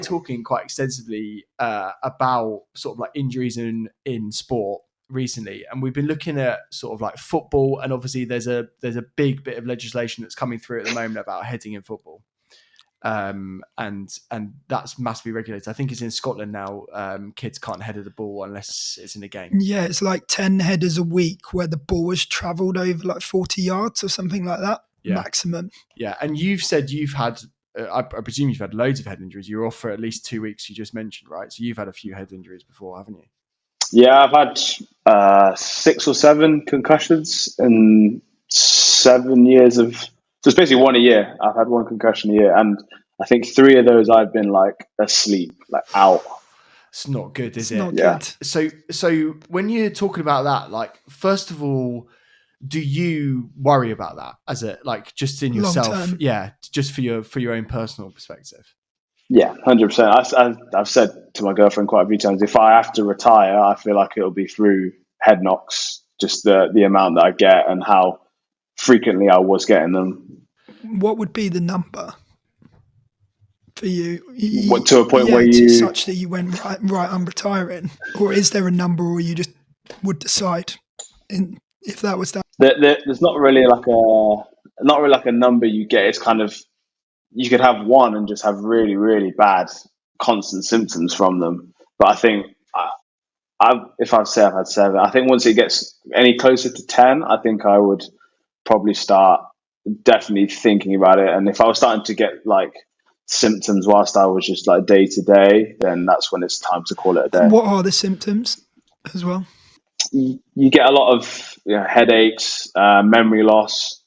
talking quite extensively about sort of like injuries in sport recently, and we've been looking at sort of like football, and obviously there's a big bit of legislation that's coming through at the moment about heading in football, and that's massively regulated. I think it's in Scotland now. Kids can't header the ball unless it's in a game. Yeah, it's like 10 headers a week where the ball has travelled over like 40 yards or something like that, maximum. Yeah, and you've said you've had, I presume you've had loads of head injuries. You're off for at least 2 weeks, you just mentioned, right? So you've had a few head injuries before, haven't you? Yeah, I've had 6 or 7 concussions in 7 years of... So it's basically one a year. I've had 1 concussion a year. And I think 3 of those I've been like asleep, like out. It's not good, is it? Not good. So when you're talking about that, like, first of all, do you worry about that as a, like, just in yourself? Long-term. Yeah, just for your own personal perspective. Yeah, 100%. I've said to my girlfriend quite a few times, if I have to retire, I feel like it'll be through head knocks, just the amount that I get and how frequently I was getting them. What would be the number for you? What, to a point where you... such that you went, right, I'm retiring? Or is there a number, or you just would decide if that was that? There's not really like a number you get. It's kind of, you could have one and just have really, really bad constant symptoms from them. But I think if I'd say I've had 7, I think once it gets any closer to 10, I think I would probably start definitely thinking about it. And if I was starting to get like symptoms whilst I was just like day to day, then that's when it's time to call it a day. What are the symptoms as well? You get a lot of headaches, memory loss,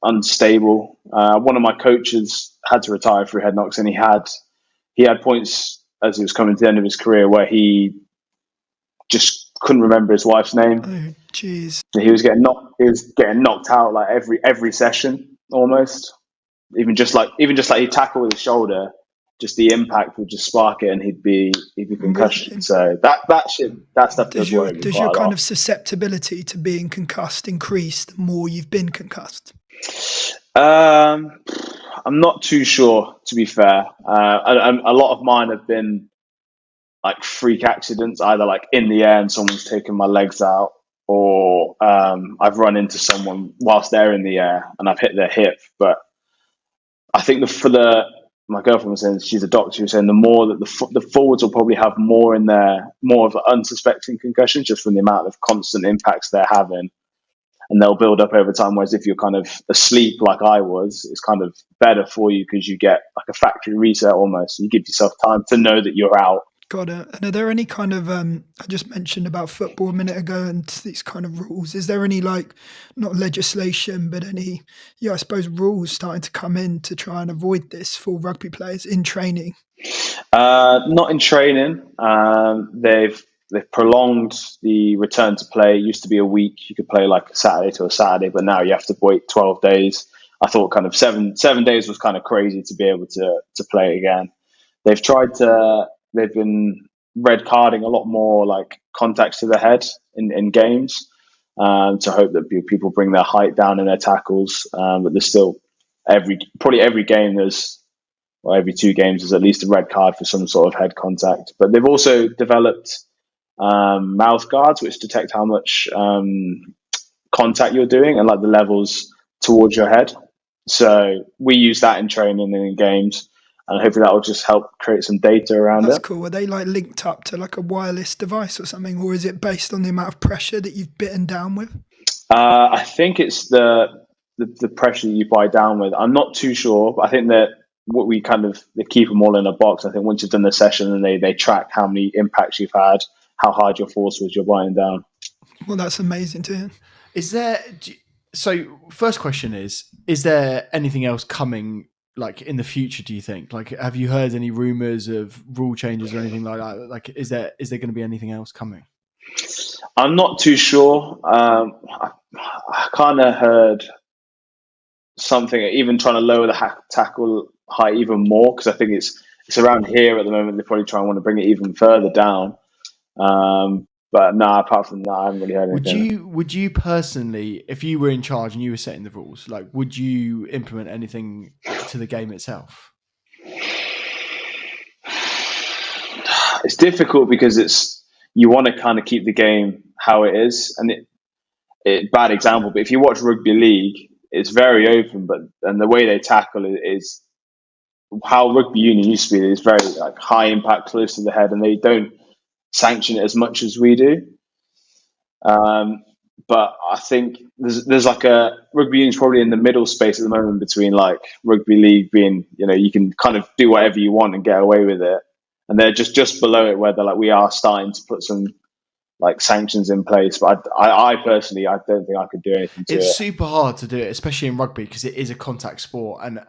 unstable. One of my coaches had to retire through head knocks, and he had points as he was coming to the end of his career where he just couldn't remember his wife's name. Oh, jeez. He was getting knocked out like every session almost. Even just like he'd tackle with his shoulder, just the impact would just spark it, and he'd be concussed. Really? So that stuff does worry me. Does your kind of susceptibility to being concussed increase the more you've been concussed? I'm not too sure, to be fair. A lot of mine have been like freak accidents, either like in the air and someone's taken my legs out, or I've run into someone whilst they're in the air and I've hit their hip. But I think my girlfriend was saying, she's a doctor, she was saying the more that the forwards will probably have more in there, more of unsuspecting concussions, just from the amount of constant impacts they're having. And they'll build up over time. Whereas if you're kind of asleep like I was, it's kind of better for you because you get like a factory reset almost. You give yourself time to know that you're out. Got it. And are there any kind of, I just mentioned about football a minute ago and these kind of rules. Is there any, like, not legislation, but any, I suppose, rules starting to come in to try and avoid this for rugby players in training? Not in training. They've prolonged the return to play. It used to be a week. You could play like a Saturday to a Saturday, but now you have to wait 12 days. I thought kind of seven days was kind of crazy to be able to play again. They've been red carding a lot more like contacts to the head in games to hope that people bring their height down in their tackles. But there's still every game every 2 games there's at least a red card for some sort of head contact. But they've also developed mouth guards which detect how much contact you're doing and like the levels towards your head. So we use that in training and in games, and hopefully that will just help create some data around it. That's cool. Are they like linked up to like a wireless device or something, or is it based on the amount of pressure that you've bitten down with? I think it's the pressure that you bite down with. I'm not too sure, but I think that they keep them all in a box. I think once you've done the session, and they track how many impacts you've had, how hard your force was, you're biting down. Well, that's amazing to hear. So first question is there anything else coming like in the future, do you think? Like, have you heard any rumors of rule changes or anything like that? Like, is there going to be anything else coming? I'm not too sure. I kind of heard something, even trying to lower the tackle height even more, because I think it's around here at the moment. They probably try and want to bring it even further down. But no, apart from that, I haven't really heard anything. Would you personally, if you were in charge and you were setting the rules, like, would you implement anything to the game itself? it's difficult because you want to kind of keep the game how it is, and bad example, but if you watch rugby league, it's very open, and the way they tackle it is how rugby union used to be. It's very like high impact, close to the head, and they don't sanction it as much as we do. But I think there's like a rugby union's probably in the middle space at the moment between like rugby league being, you can kind of do whatever you want and get away with it, and they're just below it where they're like, we are starting to put some like sanctions in place. But I personally, I don't think I could do anything to it. It's super hard to do it, especially in rugby, because it is a contact sport, and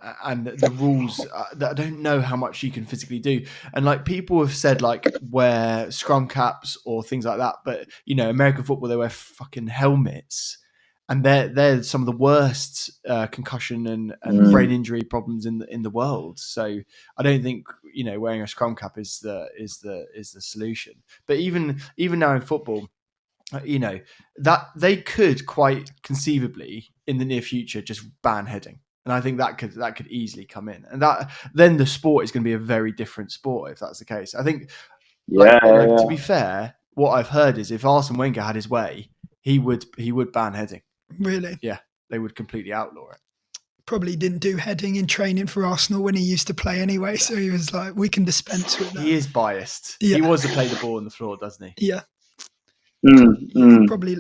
the rules that I don't know how much you can physically do. And like people have said, like wear scrum caps or things like that, but American football, they wear fucking helmets, and they're some of the worst concussion and brain injury problems in the world. So I don't think wearing a scrum cap is the solution. But even now in football, that they could quite conceivably in the near future just ban heading, and I think that could easily come in, and that then the sport is going to be a very different sport if that's the case. I think, to be fair, what I've heard is if Arsene Wenger had his way, he would ban heading. Really? Yeah, they would completely outlaw it. Probably didn't do heading in training for Arsenal when he used to play anyway, so he was like, we can dispense with that. He is biased. Yeah. He wants to play the ball on the floor, doesn't he? Yeah. Probably.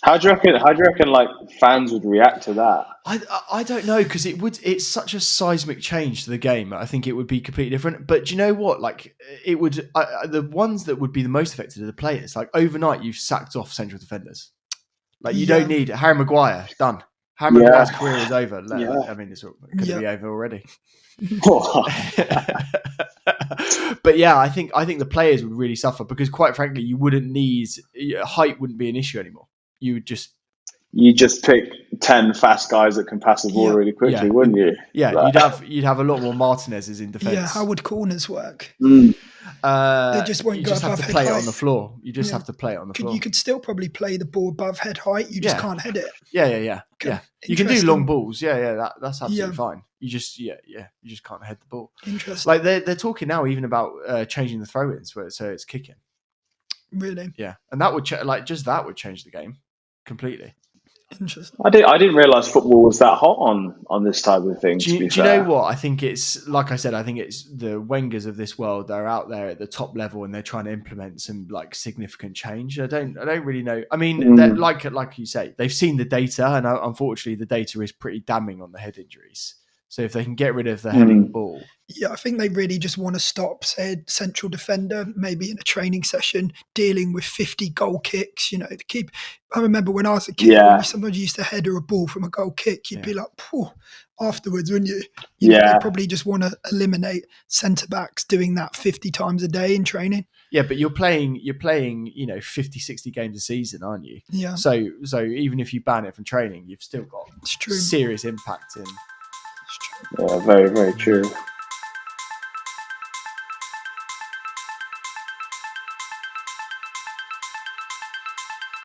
How do you reckon like fans would react to that? I don't know, because it's such a seismic change to the game. I think it would be completely different. But do you know what? Like it would. The ones that would be the most affected are the players. Like overnight, you've sacked off central defenders. Like you don't need Harry Maguire. Done. Harry Maguire's career is over. I mean, it's going to be over already. But yeah, I think the players would really suffer, because quite frankly, you wouldn't need height. Wouldn't be an issue anymore. You would just pick 10 fast guys that can pass the ball really quickly, wouldn't you? Yeah, you'd have a lot more Martinez's in defence. Yeah, how would corners work? They just won't go just have above to play head it height. on the floor. You just have to play it on the floor. You could still probably play the ball above head height. You just can't head it. Yeah. You can do long balls. Yeah. That's absolutely fine. You just you just can't head the ball. Interesting. Like they're talking now even about changing the throw-ins so it's kicking. Really? Yeah, and that would that would change the game completely. Interesting. I didn't realise football was that hot on this type of thing. Do you know what? I think it's like I said. I think it's the Wengers of this world. They're out there at the top level, and they're trying to implement some like significant change. I don't really know. I mean, like you say, they've seen the data, and unfortunately, the data is pretty damning on the head injuries. So if they can get rid of the heading the ball. Yeah, I think they really just want to stop, say, a central defender, maybe in a training session, dealing with 50 goal kicks, to keep. I remember when I was a kid, when somebody used to header a ball from a goal kick, you'd be like, "Phew," afterwards, wouldn't you? They probably just want to eliminate centre-backs doing that 50 times a day in training. Yeah, but you're playing 50, 60 games a season, aren't you? Yeah. So even if you ban it from training, you've still got serious impact in. Yeah, very, very true.